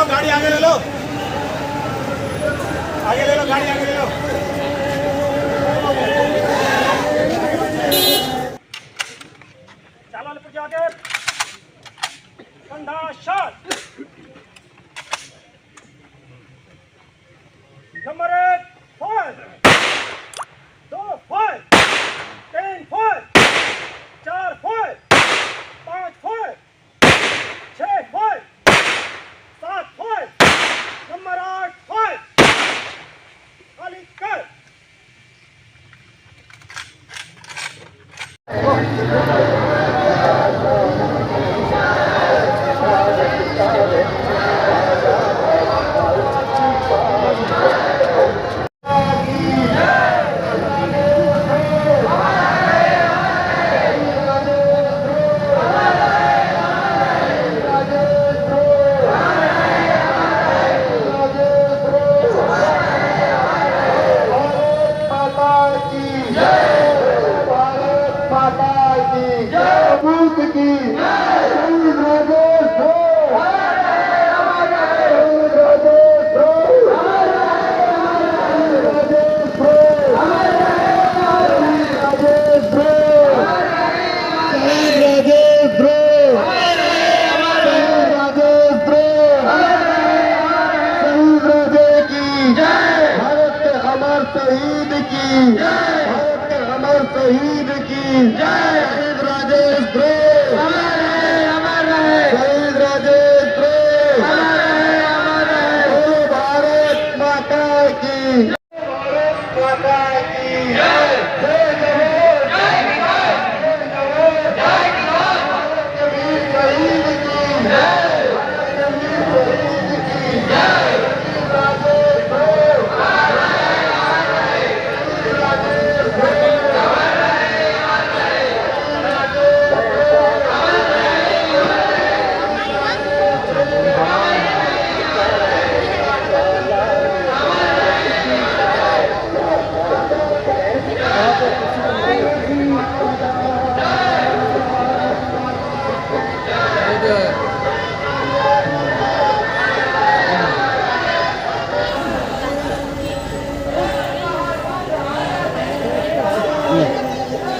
गाड़ी आगे ले लो, आगे ले लो, गाड़ी आगे ले लो। चलो लेकर जाके ठंडा shot number 1 fire, 2 fire, 3 fire, 4 fire, 5 fire, 6 fire, 7 fire, number 8 fire, खाली कर। शहीद की भारत के अमर शहीद की शहीद राजेश द्रोह, शहीद राजेश द्रोह, भारत माता की, भारत माता की जय जवान, जय किसान, जय किसान, भारत के वीर शहीद की जय, भारत के वीर शहीद की जय, शहीद राजेश द्रोह,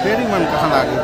फेरि मन कहाँ लाग्यो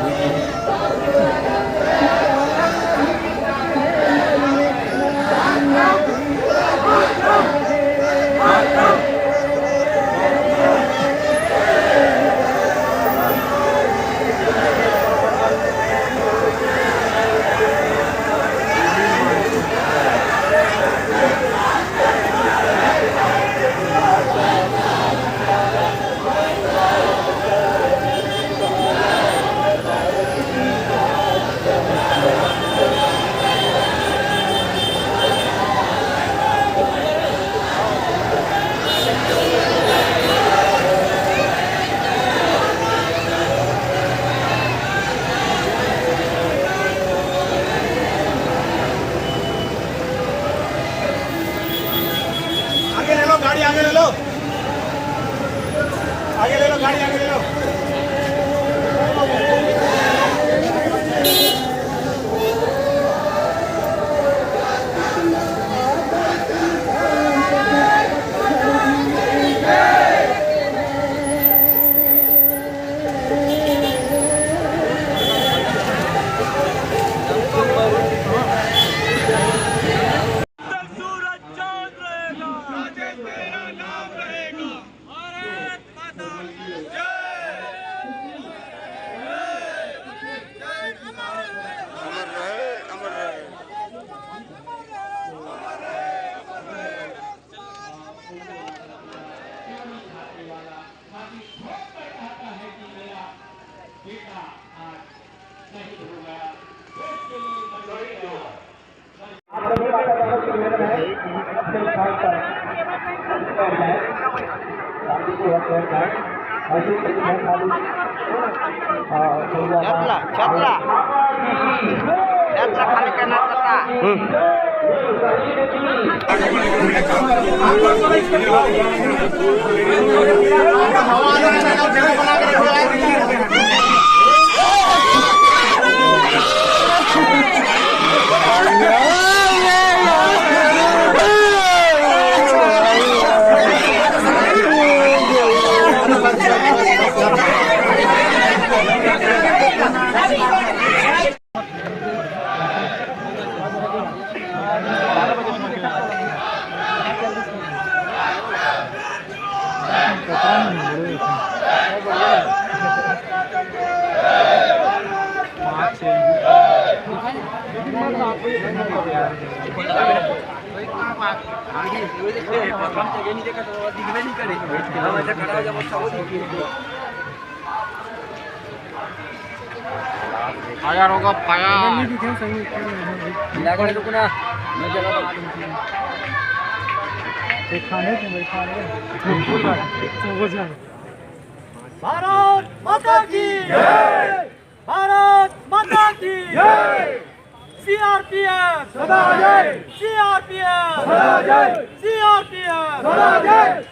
गाड़ी आगे ले लो, आगे ले लो, गाड़ी आगे ले लो। छात्रा खाली करना पड़ता Yeah. फायर होगा फायर भारत माता की जय, भारत माता की जय, सीआरपीएफ सदा जय, सीआरपीएफ सदा जय, सीआरपीएफ सदा जय।